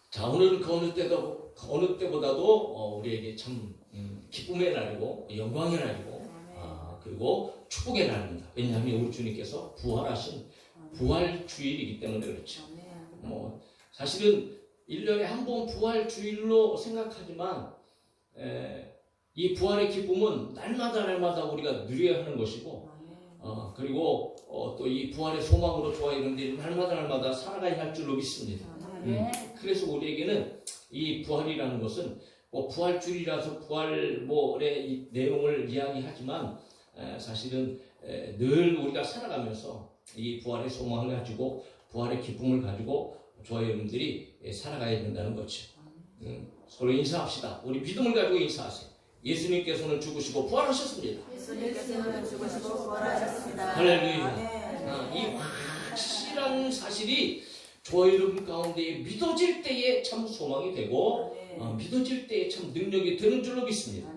자, 오늘은 어느 때보다도 우리에게 참 기쁨의 날이고 영광의 날이고 그리고 축복의 날입니다. 왜냐하면 우리 주님께서 부활하신 부활주일이기 때문에 그렇죠. 사실은 1년에 한 번 부활주일로 생각하지만 이 부활의 기쁨은 날마다 우리가 누려야 하는 것이고 그리고 또 이 부활의 소망으로 좋아 이런데 날마다 살아가야 할 줄로 믿습니다. 그래서 우리에게는 이 부활이라는 것은 부활주일이라서 부활의 이 내용을 이야기하지만 사실은 늘 우리가 살아가면서 이 부활의 소망을 가지고 부활의 기쁨을 가지고 저와 여러분들이 살아가야 된다는 거죠. 서로 인사합시다. 우리 믿음을 가지고 인사하세요. 예수님께서는 죽으시고 부활하셨습니다. 예수님께서는 죽으시고 부활하셨습니다. 할렐루야. 이 확실한 사실이 저와 여러분 가운데 믿어질 때에 참 소망이 되고 믿어질 때에 참 능력이 되는 줄로 믿습니다.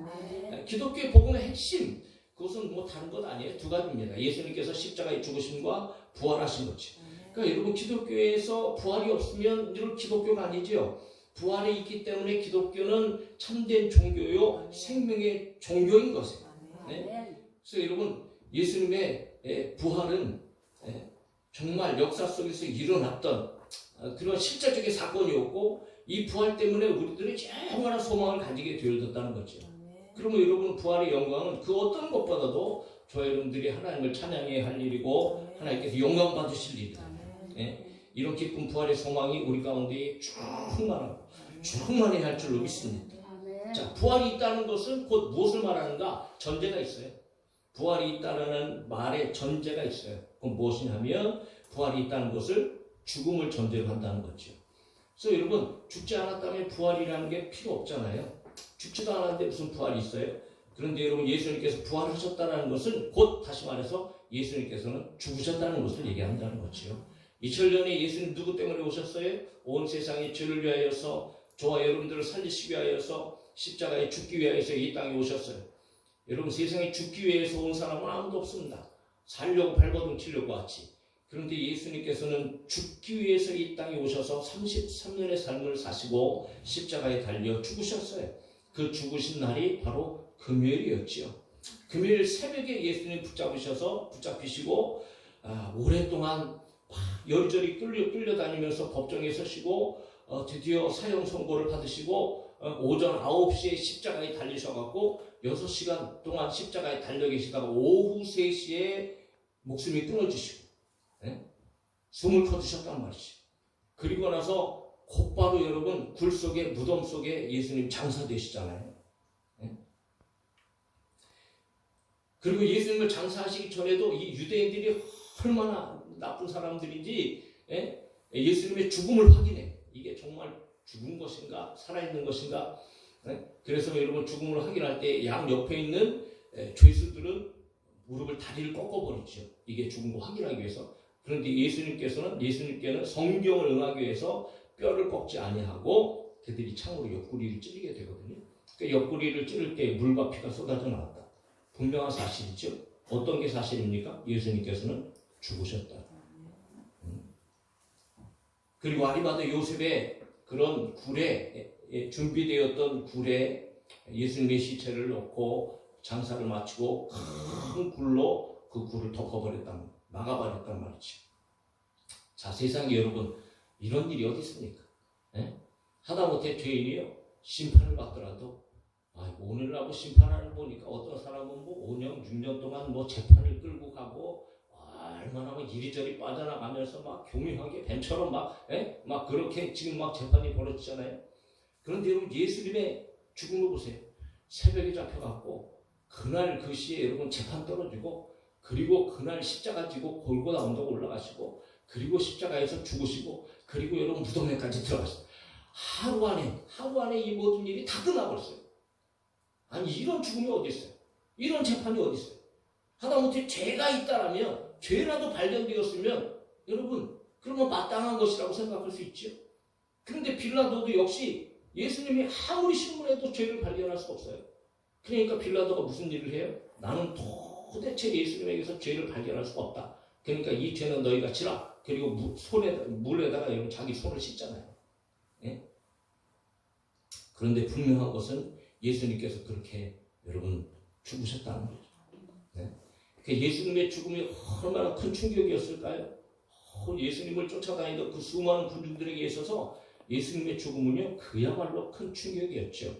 기독교의 복음의 핵심, 그것은 뭐 다른 것 아니에요. 두 가지입니다. 예수님께서 십자가에 죽으심과 부활하신 거죠. 그러니까 여러분 기독교에서 부활이 없으면 이런 기독교가 아니죠. 부활이 있기 때문에 기독교는 참된 종교요 생명의 종교인 것이에요. 그래서 여러분 예수님의 부활은 정말 역사 속에서 일어났던 그런 실제적인 사건이었고 이 부활 때문에 우리들이 영원한 소망을 가지게 되었다는 거죠. 그러면 여러분 부활의 영광은 그 어떤 것보다도 저와 여러분들이 하나님을 찬양해야 할 일이고 하나님께서 영광 받으실 일이다. 이런 기쁜 부활의 소망이 우리 가운데 충만해야 할 줄로 믿습니다. 자, 부활이 있다는 것은 곧 무엇을 말하는가? 전제가 있어요. 부활이 있다는 말에 전제가 있어요. 그럼 무엇이냐면 부활이 있다는 것을 죽음을 전제로 한다는 거죠. 그래서 여러분 죽지 않았다면 부활이라는 게 필요 없잖아요. 죽지도 않았는데 무슨 부활이 있어요? 그런데 여러분 예수님께서 부활하셨다는 것은 곧 다시 말해서 예수님께서는 죽으셨다는 것을 얘기한다는 거죠. 2000년에 예수님 누구 때문에 오셨어요? 온 세상의 죄를 위하여서 저와 여러분들을 살리시기 위하여서 십자가에 죽기 위하여서 이 땅에 오셨어요. 여러분 세상에 죽기 위해서 온 사람은 아무도 없습니다. 살려고 발버둥 치려고 왔지. 그런데 예수님께서는 죽기 위해서 이 땅에 오셔서 33년의 삶을 사시고 십자가에 달려 죽으셨어요. 그 죽으신 날이 바로 금요일이었지요. 금요일 새벽에 예수님 붙잡히시고 오랫동안 여리저리 끌려다니면서 법정에 서시고 드디어 사형 선고를 받으시고 오전 9시에 십자가에 달리셔갖고 6시간 동안 십자가에 달려 계시다가 오후 3시에 목숨이 끊어지시고 숨을 거두셨단 말이죠. 그리고 나서 곧바로 여러분 굴 속에 무덤 속에 예수님 장사되시잖아요. 그리고 예수님을 장사하시기 전에도 이 유대인들이 얼마나 나쁜 사람들인지 예수님의 죽음을 확인해. 이게 정말 죽은 것인가 살아있는 것인가. 그래서 여러분 죽음을 확인할 때 양 옆에 있는 죄수들은 무릎을 다리를 꺾어버리죠. 이게 죽은 거 확인하기 위해서. 그런데 예수님께는 성경을 응하기 위해서 뼈를 꺾지 아니하고 그들이 창으로 옆구리를 찌르게 되거든요. 그러니까 옆구리를 찌를 때 물과 피가 쏟아져 나왔다. 분명한 사실이죠. 어떤 게 사실입니까? 예수님께서는 죽으셨다. 그리고 아리마다 요셉의 그런 굴에 준비되었던 굴에 예수님의 시체를 넣고 장사를 마치고 큰 굴로 그 굴을 막아버렸단 말이죠. 자, 세상에 여러분 이런 일이 어디 있습니까? 하다못해 죄인이요 심판을 받더라도 오늘하고 심판하는 보니까 어떤 사람은 5년 6년 동안 재판을 끌고 가고 얼마나 이리저리 빠져나가면서 교묘하게 뱀처럼 그렇게 지금 재판이 벌어지잖아요. 그런데 여러분 예수님의 죽음을 보세요. 새벽에 잡혀갖고 그날 그 시에 여러분 재판 떨어지고 그리고 그날 십자가 지고 골고다 언덕 올라가시고 그리고 십자가에서 죽으시고 그리고 여러분 무덤에까지 들어가시고 하루 안에 이 모든 일이 다 끝나버렸어요. 아니 이런 죽음이 어디 있어요? 이런 재판이 어디 있어요? 하다못해 죄가 있다라면 죄라도 발견되었으면 여러분 그러면 마땅한 것이라고 생각할 수 있죠. 그런데 빌라도도 역시 예수님이 아무리 신문해도 죄를 발견할 수 없어요. 그러니까 빌라도가 무슨 일을 해요? 나는 도대체 예수님에게서 죄를 발견할 수가 없다. 그러니까 이 죄는 너희가 지라. 그리고 물에다가 자기 손을 씻잖아요. 그런데 분명한 것은 예수님께서 그렇게 여러분 죽으셨다는 거죠. 네? 그 예수님의 죽음이 얼마나 큰 충격이었을까요? 예수님을 쫓아다니던 그 수많은 군중들에게 있어서 예수님의 죽음은요, 그야말로 큰 충격이었죠.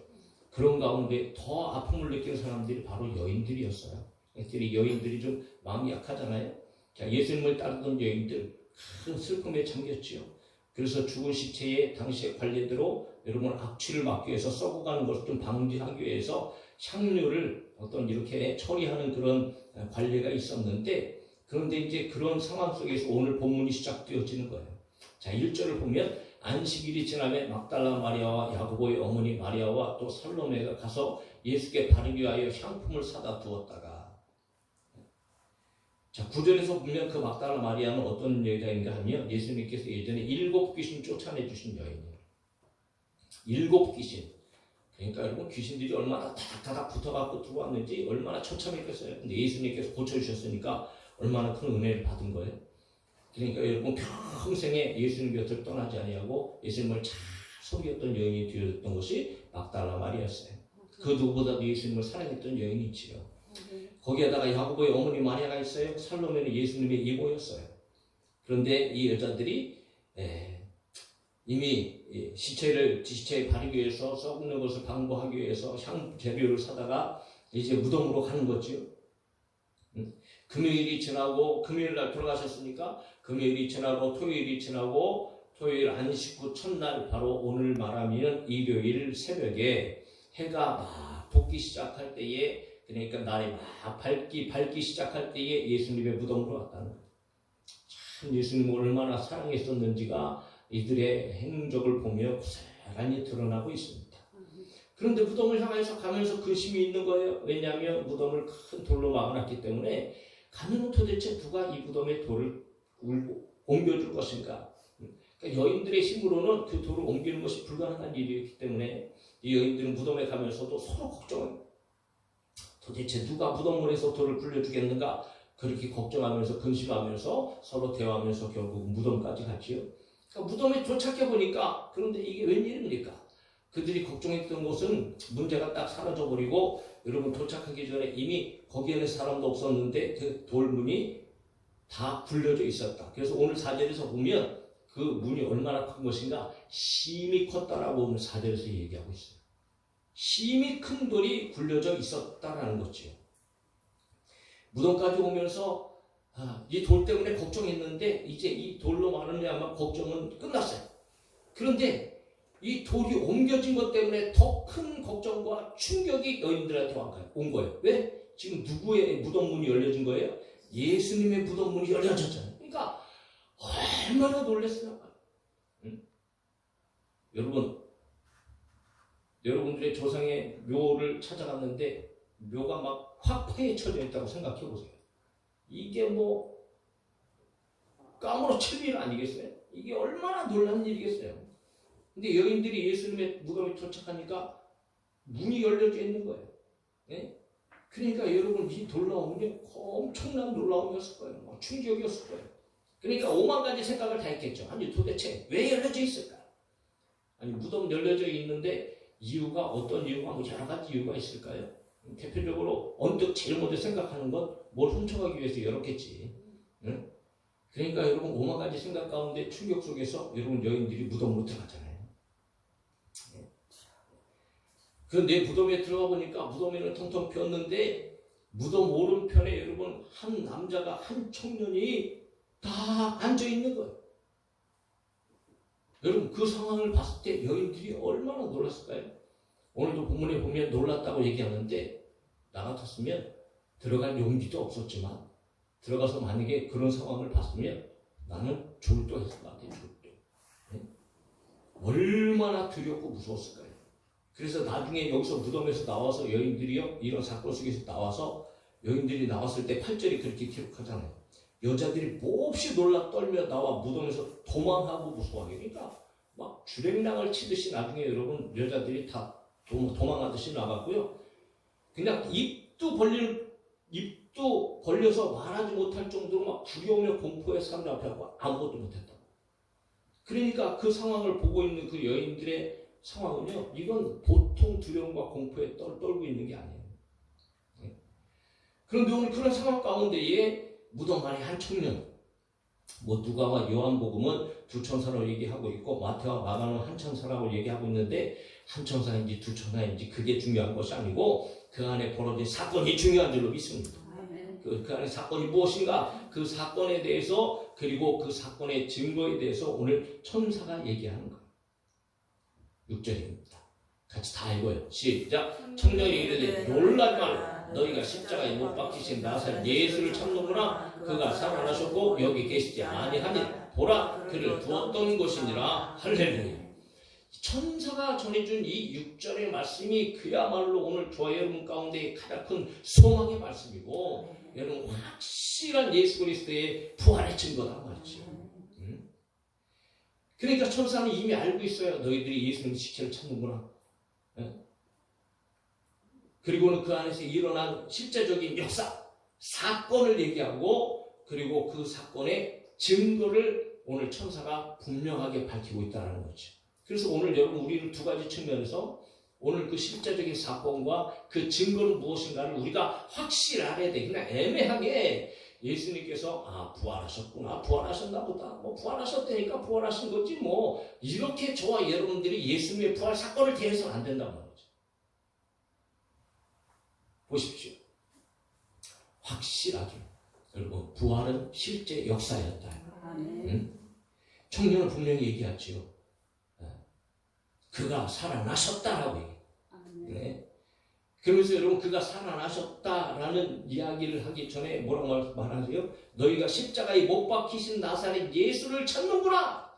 그런 가운데 더 아픔을 느낀 사람들이 바로 여인들이었어요. 여인들이 좀 마음이 약하잖아요. 자, 예수님을 따르던 여인들 큰 슬픔에 잠겼지요. 그래서 죽은 시체에 당시의 관례대로 여러분 악취를 막기 위해서 썩어가는 것을 좀 방지하기 위해서 향료를 어떤 이렇게 처리하는 그런 관례가 있었는데, 그런데 이제 그런 상황 속에서 오늘 본문이 시작되어지는 거예요. 자, 1절을 보면 안식일이 지나면 막달라 마리아와 야고보의 어머니 마리아와 또 살로메가 가서 예수께 바르기 위하여 향품을 사다 두었다가, 자, 9절에서 보면 그 막달라 마리아는 어떤 여자인가 하면 예수님께서 예전에 7 귀신 쫓아내 주신 여인이에요. 7 귀신. 그러니까 여러분, 귀신들이 얼마나 다닥다닥 붙어갖고 들어왔는지 얼마나 처참했겠어요. 근데 예수님께서 고쳐주셨으니까 얼마나 큰 은혜를 받은 거예요. 그러니까 여러분, 평생에 예수님 곁을 떠나지 아니하고 예수님을 잘 섬겼던 여인이 되었던 것이 막달라 마리아였어요. 그 누구보다도 예수님을 사랑했던 여인이지요. 거기에다가 야고보의 어머니 마리아가 있어요. 살로메는 예수님의 이모였어요. 그런데 이 여자들이 이미 시체에 바르기 위해서 썩는 것을 방부하기 위해서 향 재료를 사다가 이제 무덤으로 가는 거죠. 금요일이 지나고, 금요일 날 돌아가셨으니까 금요일이 지나고 토요일이 지나고, 토요일 안식 후 첫날, 바로 오늘 말하면 일요일 새벽에 해가 막 돋기 시작할 때에, 그러니까 날이 막 밝기 시작할 때에 예수님의 무덤으로 왔다는 거예요. 참 예수님을 얼마나 사랑했었는지가 이들의 행적을 보며 고스란히 드러나고 있습니다. 그런데 무덤을 향해서 가면서 근심이 있는 거예요. 왜냐하면 무덤을 큰 돌로 막아놨기 때문에 가면 도대체 누가 이 무덤에 돌을 옮겨줄 것인가. 그러니까 여인들의 힘으로는 그 돌을 옮기는 것이 불가능한 일이기 때문에 이 여인들은 무덤에 가면서도 서로 걱정해요. 도대체 누가 무덤문에서 돌을 굴려주겠는가. 그렇게 걱정하면서 근심하면서 서로 대화하면서 결국 무덤까지 갔지요. 그러니까 무덤에 도착해 보니까, 그런데 이게 웬일입니까? 그들이 걱정했던 것은 문제가 딱 사라져버리고, 여러분 도착하기 전에 이미 거기에는 사람도 없었는데 그 돌문이 다 굴려져 있었다. 그래서 오늘 4절에서 보면 그 문이 얼마나 큰 것인가, 심히 컸다라고 오늘 4절에서 얘기하고 있어요. 심히 큰 돌이 굴려져 있었다라는 거죠. 무덤까지 오면서 이 돌 때문에 걱정했는데 이제 이 돌로 말하면 걱정은 끝났어요. 그런데 이 돌이 옮겨진 것 때문에 더 큰 걱정과 충격이 여인들한테 온 거예요. 왜? 지금 누구의 무덤문이 열려진 거예요? 예수님의 무덤문이 열려졌잖아요. 그러니까 얼마나 놀랐으나 봐요. 응? 여러분들의 조상의 묘를 찾아갔는데 묘가 막 확 파헤쳐져 있다고 생각해 보세요. 이게 뭐 까무러칠 일 아니겠어요? 이게 얼마나 놀라운 일이겠어요? 근데 여인들이 예수님의 무덤에 도착하니까 문이 열려져 있는 거예요. 네? 그러니까 여러분, 이 놀라움이 엄청난 놀라움이었을 거예요. 충격이었을 거예요. 그러니까 5만 가지 생각을 다 했겠죠. 아니 도대체 왜 열려져 있을까? 아니 무덤 열려져 있는데 어떤 이유가 여러 가지 이유가 있을까요? 대표적으로 언뜻 제일 먼저 생각하는 건 뭘 훔쳐가기 위해서 열었겠지. 응? 그러니까 여러분 5만 가지 생각 가운데 충격 속에서 여러분 여인들이 무덤으로 들어가잖아요. 그런데 무덤에 들어가 보니까 무덤에는 텅텅 비었는데 무덤 오른편에 여러분 한 남자가, 한 청년이 다 앉아 있는 거예요. 여러분 그 상황을 봤을 때 여인들이 얼마나 놀랐을까요? 오늘도 본문에 보면 놀랐다고 얘기하는데, 나 같았으면 들어갈 용기도 없었지만 들어가서 만약에 그런 상황을 봤으면 나는 졸도했을 것 같아요. 졸도. 네? 얼마나 두렵고 무서웠을까요? 그래서 나중에 여기서 무덤에서 나와서 여인들이요, 이런 사건 속에서 나와서 여인들이 나왔을 때 8절이 그렇게 기록하잖아요. 여자들이 몹시 놀라 떨며 나와 무덤에서 도망하고 무서워하게. 그러니까 막 주랭랑을 치듯이 나중에 여러분 여자들이 다 도망하듯이 나갔고요. 그냥 입도 벌려서 말하지 못할 정도로 막 두려우며 공포에 사람들 앞에 가고 아무것도 못했다. 그러니까 그 상황을 보고 있는 그 여인들의 상황은요, 이건 보통 두려움과 공포에 떨고 있는 게 아니에요. 그런데 오늘 그런 상황 가운데에 무덤 안에 한 청년, 누가와 요한복음은 두 천사로 얘기하고 있고 마태와 마가는 한 천사라고 얘기하고 있는데 한 천사인지 두 천사인지 그게 중요한 것이 아니고 그 안에 벌어진 사건이 중요한 줄로 믿습니다. 그 안에 사건이 무엇인가, 그 사건에 대해서 그리고 그 사건의 증거에 대해서 오늘 천사가 얘기하는 거예요. 6절입니다. 같이 다 읽어요. 시작. 청년이 이르되 놀라지 말라. 너희가 십자가에 못 박히신 나사렛 예수를 찾는구나. 그가 살아나셨고 여기 계시지 아니하니 보라 그를 두었던 곳이니라. 할렐루야. 천사가 전해준 이 6절의 말씀이 그야말로 오늘 저와 여러분 가운데 가장 큰 소망의 말씀이고 여러분 확실한 예수 그리스도의 부활의 증거란 말이죠. 그러니까 천사는 이미 알고 있어요. 너희들이 예수님 시체를 찾는구나. 그리고는 그 안에서 일어난 실제적인 역사, 사건을 얘기하고 그리고 그 사건의 증거를 오늘 천사가 분명하게 밝히고 있다는 거죠. 그래서 오늘 여러분 우리는 두 가지 측면에서 오늘 그 실제적인 사건과 그 증거는 무엇인가를 우리가 확실히 알아야 돼. 그냥 애매하게 예수님께서 부활하셨구나, 부활하셨나 보다, 부활하셨다니까 부활하신 거지 이렇게 저와 여러분들이 예수님의 부활 사건을 대해서는 안 된다는 거죠. 보십시오. 확실하게 그리고 부활은 실제 역사였다. 청년은 분명히 얘기하지요. 그가 살아나셨다라고 얘기해요. 네. 그러면서 여러분 그가 살아나셨다라는 이야기를 하기 전에 뭐라고 말하세요? 너희가 십자가에 못 박히신 나사렛 예수를 찾는구나.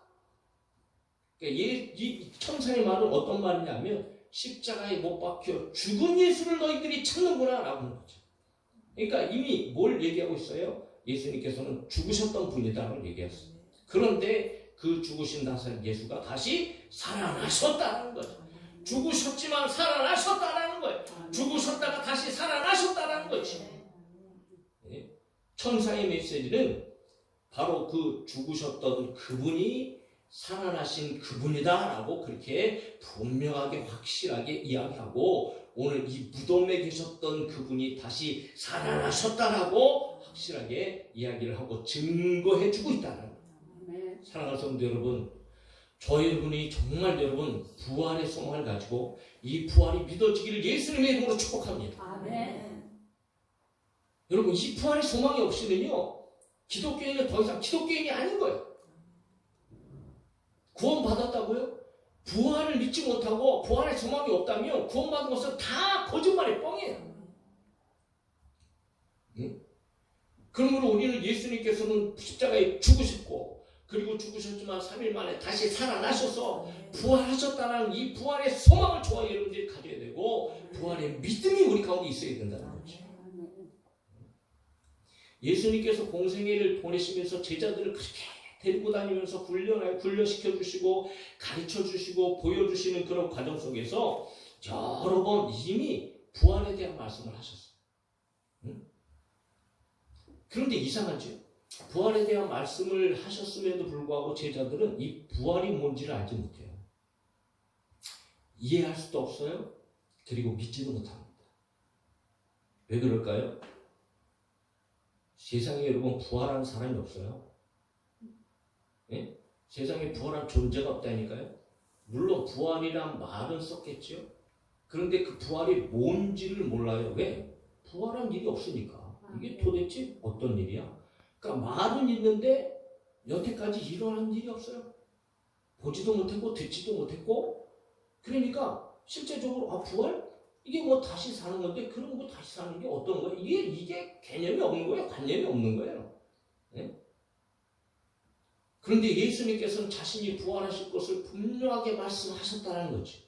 그러니까 이 천사의 말은 어떤 말이냐면 십자가에 못 박혀 죽은 예수를 너희들이 찾는구나 라고 하는 거죠. 그러니까 이미 뭘 얘기하고 있어요? 예수님께서는 죽으셨던 분이다라고 얘기했어요. 그런데 그 죽으신 나사렛 예수가 다시 살아나셨다는 거죠. 죽으셨지만 살아나셨다라는 거예요. 죽으셨다가 다시 살아나셨다라는 거죠. 천사의 메시지는 바로 그 죽으셨던 그분이 살아나신 그분이다라고 그렇게 분명하게 확실하게 이야기하고 오늘 이 무덤에 계셨던 그분이 다시 살아나셨다라고 확실하게 이야기를 하고 증거해주고 있다는 거예요. 사랑하는 성도 여러분, 저 여러분이 정말 여러분 부활의 소망을 가지고 이 부활이 믿어지기를 예수님의 이름으로 축복합니다. 아멘. 여러분 이 부활의 소망이 없이는요 기독교인은 더 이상 기독교인이 아닌 거예요. 구원받았다고요? 부활을 믿지 못하고 부활의 소망이 없다면 구원받은 것은 다 거짓말의 뻥이에요. 응? 그러므로 우리는 예수님께서는 십자가에 죽으셨고 그리고 죽으셨지만 3일 만에 다시 살아나셔서 부활하셨다는 이 부활의 소망을 저와 여러분들이 가져야 되고 부활의 믿음이 우리 가운데 있어야 된다는 거죠. 예수님께서 공생애를 보내시면서 제자들을 그렇게 데리고 다니면서 훈련시켜 주시고 가르쳐 주시고 보여주시는 그런 과정 속에서 여러 번 이미 부활에 대한 말씀을 하셨어요. 응? 그런데 이상하죠. 부활에 대한 말씀을 하셨음에도 불구하고 제자들은 이 부활이 뭔지를 알지 못해요. 이해할 수도 없어요. 그리고 믿지도 못합니다. 왜 그럴까요? 세상에 여러분 부활한 사람이 없어요. 예? 세상에 부활한 존재가 없다니까요. 물론 부활이란 말은 썼겠죠. 그런데 그 부활이 뭔지를 몰라요. 왜? 부활한 일이 없으니까. 이게 도대체 어떤 일이야? 그러니까 말은 있는데 여태까지 일어난 일이 없어요. 보지도 못했고 듣지도 못했고 그러니까 실제적으로 부활? 이게 다시 사는 건데 그런 거 다시 사는 게 어떤 거예요? 이게 개념이 없는 거예요? 관념이 없는 거예요. 네? 그런데 예수님께서는 자신이 부활하실 것을 분명하게 말씀하셨다는 거죠.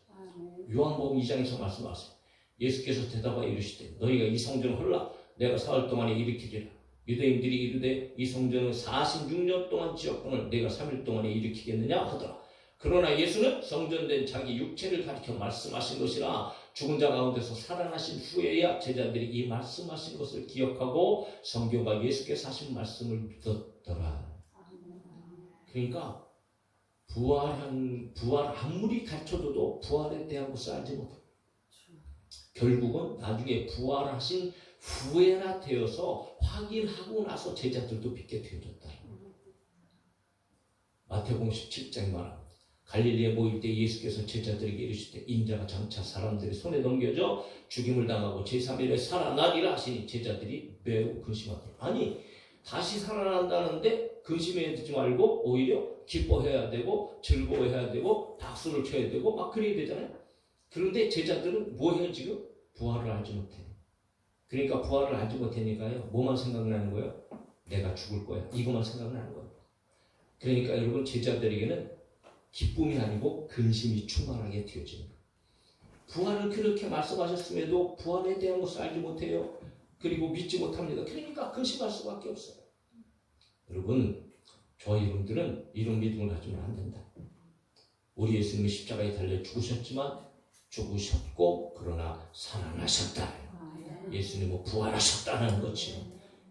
요한복음 2장에서 말씀하세요. 예수께서 대답하여 이르시되 너희가 이 성전을 헐라 내가 사흘 동안에 일으키리라. 유대인들이 이르되 이 성전은 46년 동안 지었거늘 내가 3일 동안에 일으키겠느냐 하더라. 그러나 예수는 성전된 자기 육체를 가리켜 말씀하신 것이라 죽은 자 가운데서 살아나신 후에야 제자들이 이 말씀하신 것을 기억하고 성경과 예수께서 하신 말씀을 믿었더라. 그러니까 부활 아무리 가르쳐줘도 부활에 대한 것을 알지 못해. 결국은 나중에 부활하신 후에나 되어서 확인하고 나서 제자들도 믿게 되어졌다. 마태복음 17장에 말합니다. 갈릴리에 모일 때 예수께서 제자들에게 이르시되 인자가 장차 사람들의 손에 넘겨져 죽임을 당하고 제3일에 살아나리라 하시니 제자들이 매우 근심하더라. 아니 다시 살아난다는데 근심하지 말고 오히려 기뻐해야 되고 즐거워해야 되고 박수를 쳐야 되고 막 그래야 되잖아요. 그런데 제자들은 뭐해요 지금? 부활을 알지 못해. 그러니까 부활을 알지 못하니까요. 뭐만 생각나는 거예요? 내가 죽을 거야. 이것만 생각나는 거예요. 그러니까 여러분 제자들에게는 기쁨이 아니고 근심이 충만하게 되어집니다. 부활을 그렇게 말씀하셨음에도 부활에 대한 것을 알지 못해요. 그리고 믿지 못합니다. 그러니까 근심할 수밖에 없어요. 여러분 저와 여러분들은 이런 믿음을 가지면 안 된다. 우리 예수님이 십자가에 달려 죽으셨지만 죽으셨고 그러나 살아나셨다. 예수님은 부활하셨다는 거죠.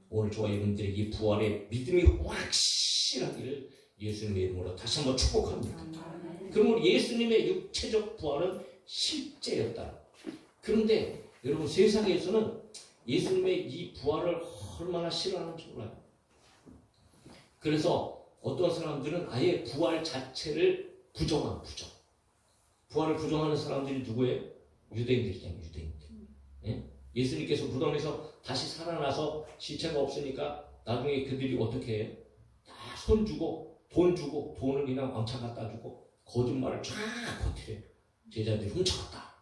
오늘 저와 여러분들에게 이 부활의 믿음이 확실하기를 예수님의 이름으로 다시 한번 축복합니다. 그러면 예수님의 육체적 부활은 실제였다. 그런데 여러분 세상에서는 예수님의 이 부활을 얼마나 싫어하는지 몰라요. 그래서 어떤 사람들은 아예 부활 자체를 부정. 부활을 부정하는 사람들이 누구예요? 유대인들이잖아요. 유대인들. 예? 예수님께서 무덤에서 다시 살아나서 시체가 없으니까 나중에 그들이 어떻게 해요? 다 손 주고 돈 주고 돈을 그냥 왕창 갖다 주고 거짓말을 쫙 퍼뜨려요. 제자들이 훔쳐갔다.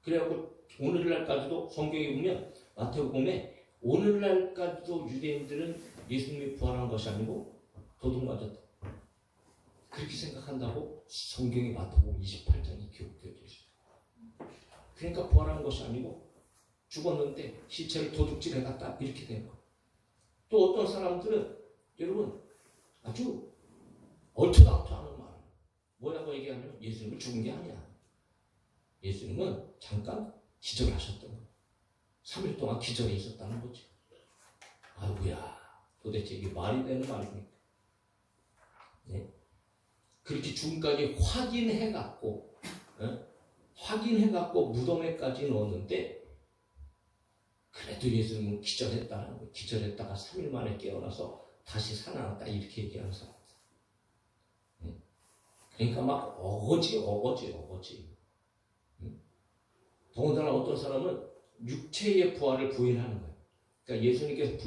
그래갖고 오늘날까지도 성경에 보면 마태복음에 오늘날까지도 유대인들은 예수님이 부활한 것이 아니고 도둑 맞았다. 그렇게 생각한다고 성경의 마태복음 28장이 기록되어 있어요. 그러니까 부활한 것이 아니고 죽었는데 시체를 도둑질해 갔다 이렇게 된 거예요. 또 어떤 사람들은 여러분 아주 얼토당토하는 말 뭐라고 얘기하면 예수님은 죽은 게 아니야. 예수님은 잠깐 기절하셨던 거예요. 3일 동안 기절해 있었다는 거지. 아이고야 도대체 이게 말이 되는 말입니까? 네? 그렇게 죽음까지 확인해갖고 무덤에까지 넣었는데 그래도 예수님은 기절했다는 거예요. 기절했다가 3일 만에 깨어나서 다시 살아났다 이렇게 얘기하는 사람들. 그러니까 막 어거지. 더군다나 어떤 사람은 육체의 부활을 부인하는 거예요. 그러니까 예수님께서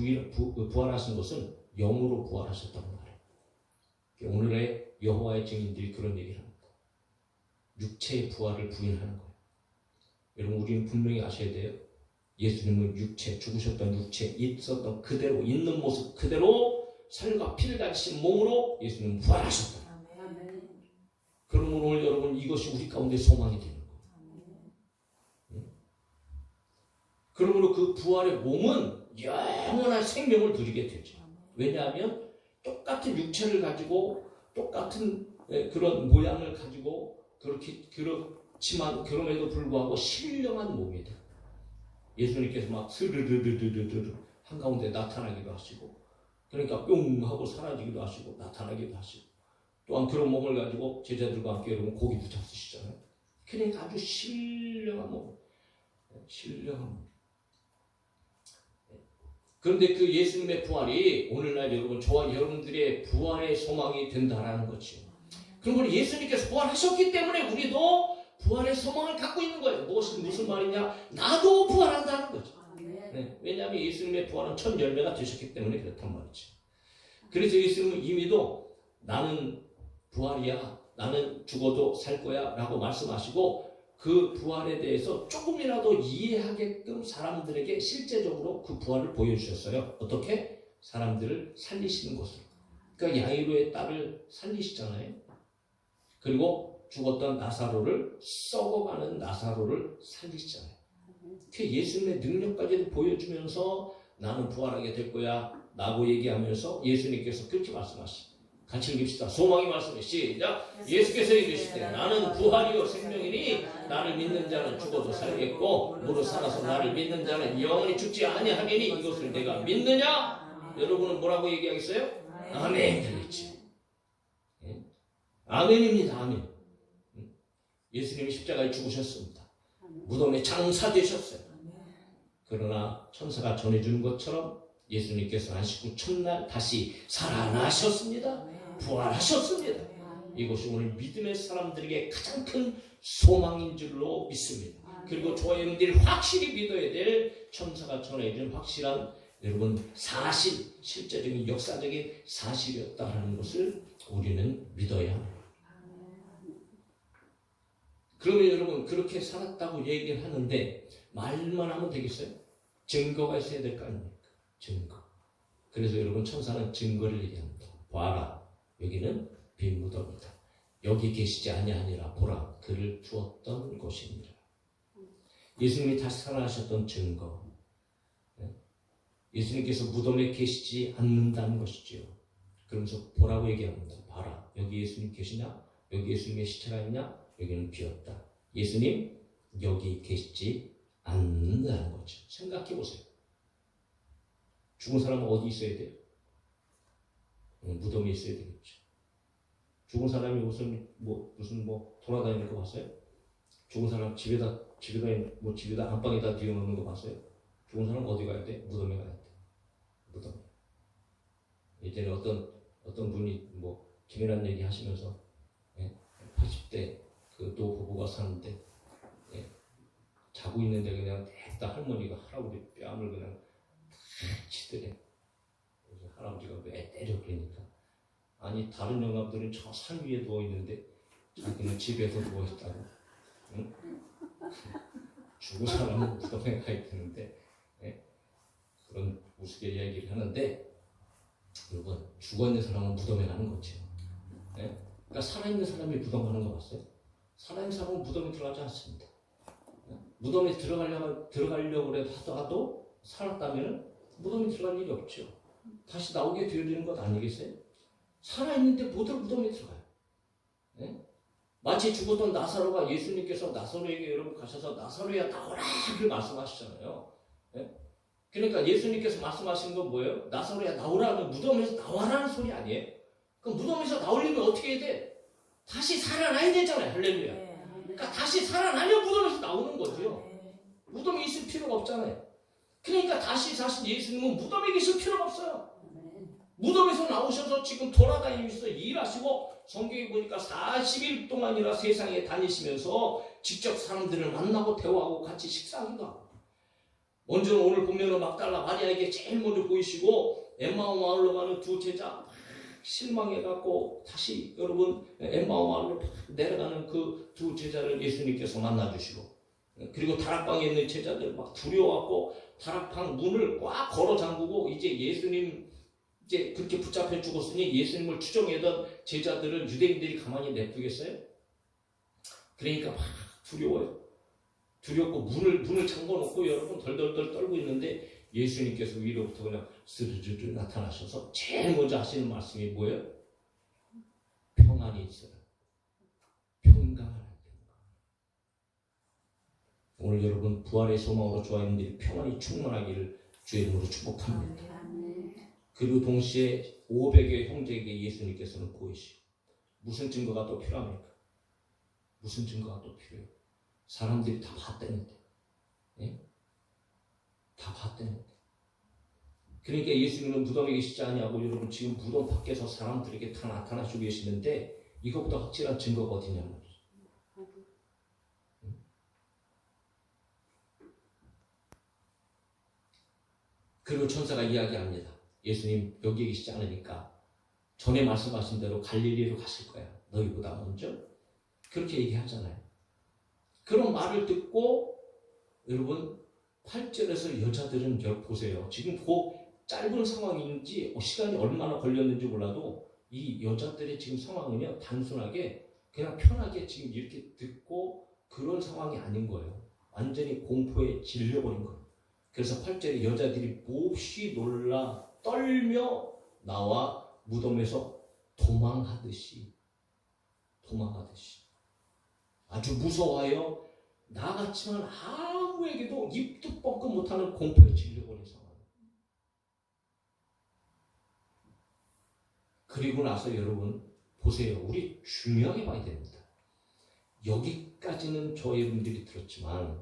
부활하신 것은 영으로 부활하셨다고 말해요. 오늘의 여호와의 증인들이 그런 얘기를 합니다. 육체의 부활을 부인하는 거예요. 여러분 우리는 분명히 아셔야 돼요. 예수님은 육체, 죽으셨던 육체, 있었던 그대로 있는 모습 그대로 살과 피를 가지신 몸으로 예수님은 부활하셨다. 그러면 오늘 여러분 이것이 우리 가운데 소망이 되는 거예요. 그러므로 그 부활의 몸은 영원한 생명을 누리게 되죠. 왜냐하면 똑같은 육체를 가지고 똑같은 그런 모양을 가지고 그렇지만 그럼에도 불구하고 신령한 몸이다. 예수님께서 막 스르르르르르 한가운데 나타나기도 하시고 그러니까 뿅 하고 사라지기도 하시고 나타나기도 하시고 또한 그런 몸을 가지고 제자들과 함께 여러분 고기도 잡수시잖아요. 그러니까 아주 신령한 몸. 그런데 그 예수님의 부활이 오늘날 여러분 저와 여러분들의 부활의 소망이 된다라는 거죠. 그러므로 예수님께서 부활하셨기 때문에 우리도 부활의 소망을 갖고 있는 거예요. 무슨 말이냐? 나도 부활한다는 거죠. 네. 왜냐하면 예수님의 부활은 첫 열매가 되셨기 때문에 그렇단 말이죠. 그래서 예수님은 이미도 나는 부활이야. 나는 죽어도 살 거야. 라고 말씀하시고 그 부활에 대해서 조금이라도 이해하게끔 사람들에게 실제적으로 그 부활을 보여주셨어요. 어떻게? 사람들을 살리시는 것으로. 그러니까 야이로의 딸을 살리시잖아요. 그리고 죽었던 나사로를 썩어가는 나사로를 살리시잖아요. 그 예수님의 능력까지도 보여주면서 나는 부활하게 될 거야 라고 얘기하면서 예수님께서 그렇게 말씀하시죠. 같이 읽읍시다. 소망이 말씀해 시작. 예수께서 이르시되 나는 부활이요 생명이니 나를 믿는 자는 죽어도 살겠고 무릇 살아서 나를 믿는 자는 영원히 죽지 아니하리니 이것을 내가 믿느냐? 여러분은 뭐라고 얘기하겠어요? 아멘. 그렇지. 아멘입니다. 아멘. 예수님이 십자가에 죽으셨습니다. 무덤에 장사되셨어요. 그러나 천사가 전해주는 것처럼 예수님께서 안식 후 첫날 다시 살아나셨습니다. 부활하셨습니다. 이것이 오늘 믿음의 사람들에게 가장 큰 소망인 줄로 믿습니다. 그리고 저와 여러분들이 확실히 믿어야 될 천사가 전해준 확실한 여러분 사실, 실제적인 역사적인 사실이었다는 것을 우리는 믿어야 합니다. 그러면 여러분 그렇게 살았다고 얘기를 하는데 말만 하면 되겠어요? 증거가 있어야 될 거 아닙니까? 증거. 그래서 여러분 천사는 증거를 얘기합니다. 봐라, 여기는 빈 무덤이다. 여기 계시지 아니하니라 보라, 그를 두었던 곳이니라. 예수님이 다시 살아나셨던 증거. 예수님께서 무덤에 계시지 않는다는 것이지요. 그러면서 보라고 얘기합니다. 봐라, 여기 예수님 계시냐? 여기 예수님의 시체가 있냐? 여기는 비었다. 예수님 여기 계시지 않는다는 거죠. 생각해 보세요. 죽은 사람은 어디 있어야 돼요? 무덤에 있어야 되겠죠. 죽은 사람이 무슨 돌아다니는 거 봤어요? 죽은 사람 집에다 안방에다 뒤어놓는 거 봤어요? 죽은 사람 어디 가야 돼? 무덤에 가야 돼. 무덤. 이제는 어떤 분이 재미난 얘기 하시면서 80대 그 노부부가 사는데 자고 있는데 그냥 딱 할머니가 할아버지 뺨을 그냥 탁 치더래. 그래서 할아버지가 왜 때려 그러니까 아니 다른 영감들은 저 산 위에 누워 있는데 자기는 집에서 누워 있다고. 응? 죽은 사람은 무덤에 가 있다는데 그런 우스개 이야기를 하는데 여러분 죽어있는 사람은 무덤에 가는 거죠. 그러니까 살아있는 사람이 무덤 가는 거 봤어요? 살아있는 사람은 무덤에 들어가지 않습니다. 무덤에 들어가려고 하더라도 살았다면 무덤에 들어갈 일이 없죠. 다시 나오게 되어지는 것 아니겠어요? 살아있는데 뭐들 무덤에 들어가요? 마치 죽었던 나사로가 예수님께서 나사로에게 여러분 가셔서 나사로야 나오라 그 말씀하시잖아요. 그러니까 예수님께서 말씀하신 건 뭐예요? 나사로야 나오라는 무덤에서 나와라는 소리 아니에요? 그럼 무덤에서 나오려면 어떻게 해야 돼? 다시 살아나야 되잖아요. 할렐루야. 그러니까 다시 살아나면 무덤에서 나오는 거죠. 무덤에 있을 필요가 없잖아요. 그러니까 다시 사실 예수님은 무덤에 계실 필요가 없어요. 무덤에서 나오셔서 지금 돌아다니면서 일하시고 성경에 보니까 40일 동안이나 세상에 다니시면서 직접 사람들을 만나고 대화하고 같이 식사하기도 하고 먼저 오늘 보면은 막달라 마리아에게 제일 먼저 보이시고 엠마오 마을로 가는 두 제자 실망해갖고 다시 여러분 엠마오 마을로 내려가는 그 두 제자를 예수님께서 만나주시고 그리고 다락방에 있는 제자들 막 두려워갖고 다락방 문을 꽉 걸어 잠그고 이제 예수님 이제 그렇게 붙잡혀 죽었으니 예수님을 추종하던 제자들을 유대인들이 가만히 냅두겠어요? 그러니까 막 두려워요. 두렵고 문을 잠궈놓고 여러분 덜덜덜 떨고 있는데 예수님께서 위로부터 그냥 스르르르 나타나셔서 제일 먼저 하시는 말씀이 뭐예요? 평안이 있어요. 평강하라. 오늘 여러분 부활의 소망으로 좋아하는 평안이 충만하기를 주의 이름으로 축복합니다. 그리고 동시에 500의 형제에게 예수님께서는 보이시고 무슨 증거가 또 필요합니까? 무슨 증거가 또 필요해요? 사람들이 다 봤다는데 다 봤다는데 그러니까 예수님은 무덤에 계시지 아니하고 여러분 지금 무덤 밖에서 사람들에게 다 나타나시고 계시는데 이것보다 확실한 증거가 어디냐면 그리고 천사가 이야기합니다. 예수님 여기에 계시지 않으니까 전에 말씀하신 대로 갈릴리로 가실 거야. 너희보다 먼저. 그렇게 얘기하잖아요. 그런 말을 듣고 여러분 8절에서 여자들은 보세요. 지금 그 짧은 상황인지 시간이 얼마나 걸렸는지 몰라도 이 여자들의 지금 상황은요 단순하게 그냥 편하게 지금 이렇게 듣고 그런 상황이 아닌 거예요. 완전히 공포에 질려버린 거예요. 그래서 8절에 여자들이 몹시 놀라 떨며 나와 무덤에서 도망하듯이 아주 무서워하여 나같지만 아무에게도 입도 뻥끗 못하는 공포에 질려버린 상황. 그리고 나서 여러분 보세요. 우리 중요하게 봐야 됩니다. 여기까지는 저희 여러분들이 들었지만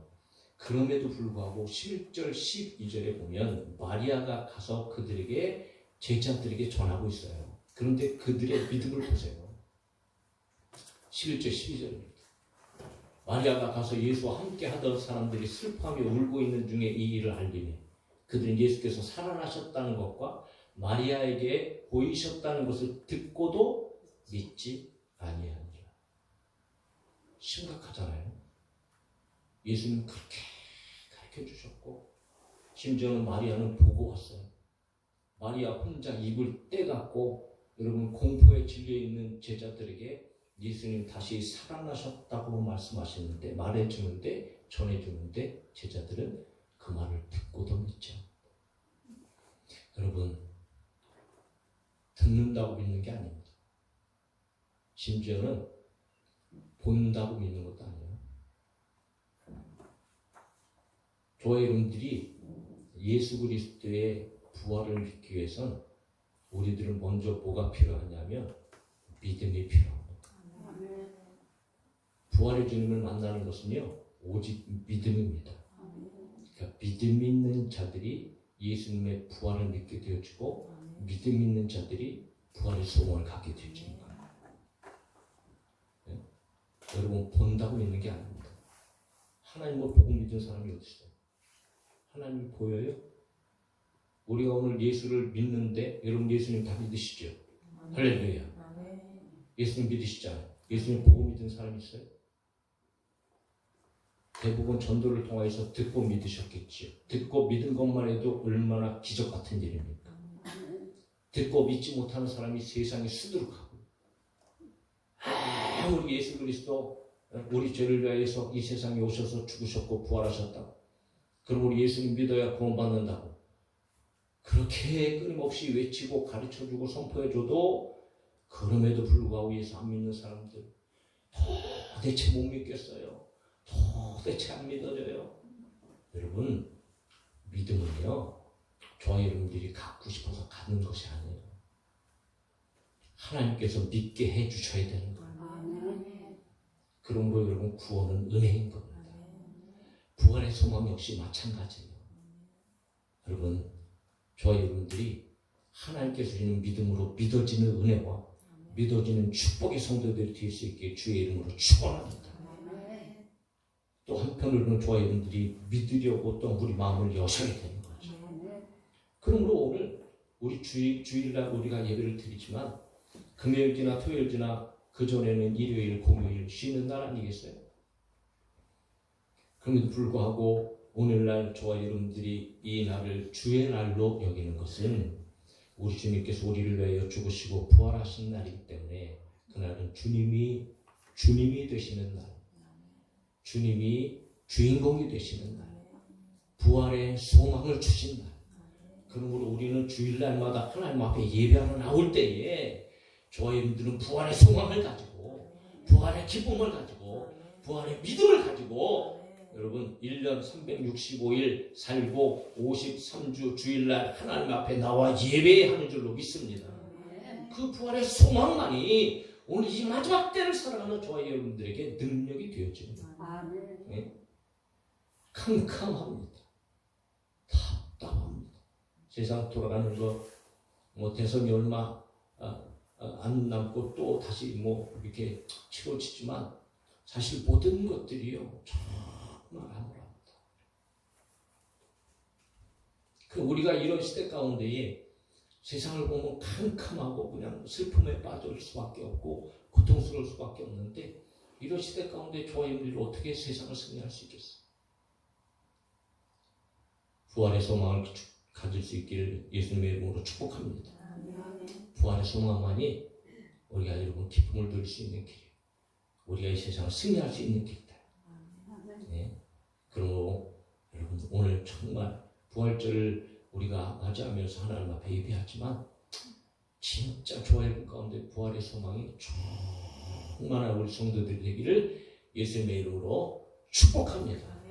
그럼에도 불구하고 11절 12절에 보면 마리아가 가서 그들에게 제자들에게 전하고 있어요. 그런데 그들의 믿음을 보세요. 11절 12절입니다. 마리아가 가서 예수와 함께 하던 사람들이 슬퍼하며 울고 있는 중에 이 일을 알리니 그들은 예수께서 살아나셨다는 것과 마리아에게 보이셨다는 것을 듣고도 믿지 아니하니라. 심각하잖아요. 예수님 그렇게 가르쳐 주셨고 심지어는 마리아는 보고 왔어요. 마리아 혼자 입을 떼갖고 여러분 공포에 질려있는 제자들에게 예수님 다시 살아나셨다고 말씀하시는데 말해주는데 전해주는데 제자들은 그 말을 듣고도 믿지 않는다. 여러분 듣는다고 믿는 게 아닙니다. 심지어는 본다고 믿는 것도 아니에요. 저와 여러분들이 예수 그리스도의 부활을 믿기 위해선 우리들은 먼저 뭐가 필요하냐면 믿음이 필요합니다. 부활의 주님을 만나는 것은요 오직 믿음입니다. 그러니까 믿음 있는 자들이 예수님의 부활을 믿게 되어지고 믿음 있는 자들이 부활의 소망을 갖게 되어지는 거예요. 네? 여러분 본다고 믿는 게 아닙니다. 하나님을 보고 믿는 사람이 어디 있어요? 하나님이 보여요? 우리가 오늘 예수를 믿는데 여러분 예수님 다 믿으시죠? 할렐루야. 예수님 믿으시잖아요. 예수님 보고 믿는 사람이 있어요? 대부분 전도를 통해서 듣고 믿으셨겠지요. 듣고 믿은 것만 해도 얼마나 기적 같은 일입니까? 듣고 믿지 못하는 사람이 세상에 수두룩하고 아무리 예수 그리스도 우리 죄를 위하여서 이 세상에 오셔서 죽으셨고 부활하셨다고 그럼 우리 예수님 믿어야 구원받는다고 그렇게 끊임없이 외치고 가르쳐주고 선포해줘도 그럼에도 불구하고 예수 안 믿는 사람들 도대체 못 믿겠어요. 도대체 안 믿어져요. 여러분 믿음은요 저와 여러분들이 갖고 싶어서 갖는 것이 아니에요. 하나님께서 믿게 해주셔야 되는 거예요. 그러므로 여러분 구원은 은혜인 겁니다. 부활의 소망 역시 마찬가지예요. 여러분 저와 여러분들이 하나님께서 주시는 믿음으로 믿어지는 은혜와 믿어지는 축복의 성도들이 될 수 있게 주의 이름으로 축원합니다. 또 한편으로는 저와 여러분들이 믿으려고 또 우리 마음을 여셔야 되는 거죠. 그러므로 오늘 우리 주일날 우리가 예배를 드리지만 금요일이나 토요일이나 그전에는 일요일, 공휴일 쉬는 날 아니겠어요? 그럼에도 불구하고 오늘날 저와 여러분들이 이 날을 주의 날로 여기는 것은 우리 주님께서 우리를 위하여 죽으시고 부활하신 날이기 때문에 그날은 주님이 되시는 날, 주님이 주인공이 되시는 날, 부활의 소망을 주신 날. 그러므로 우리는 주일날마다 하나님 앞에 예배하러 나올 때에 저와 여러분들은 부활의 소망을 가지고 부활의 기쁨을 가지고 부활의 믿음을 가지고 여러분 1년 365일 살고 53주 주일날 하나님 앞에 나와 예배하는 줄로 믿습니다. 그 부활의 소망만이 오늘 이 마지막 때를 살아가는 저와 여러분들에게 능력이 되어집니다. 네? 캄캄합니다. 답답합니다. 세상 돌아가는 거 뭐 대선이 얼마 안 남고 또 다시 뭐 이렇게 치러지지만 사실 모든 것들이요 정말 암울합니다. 그 우리가 이런 시대 가운데에 세상을 보면 캄캄하고 그냥 슬픔에 빠질 수밖에 없고 고통스러울 수밖에 없는데 이런 시대 가운데 저와 여러분들이 어떻게 세상을 승리할 수 있겠어요? 부활의 소망을 가질 수 있기를 예수님의 이름으로 축복합니다. 부활의 소망만이 우리가 여러분 기쁨을 누릴 수 있는 길이에요. 우리가 이 세상을 승리할 수 있는 길이다. 네. 그러므로 여러분 오늘 정말 부활절을 우리가 맞이하면서 하나님 앞에 예배하지만 진짜 저와 여러분 가운데 부활의 소망이 충만한 우리 성도들이 되기를 예수님의 이름으로 축복합니다.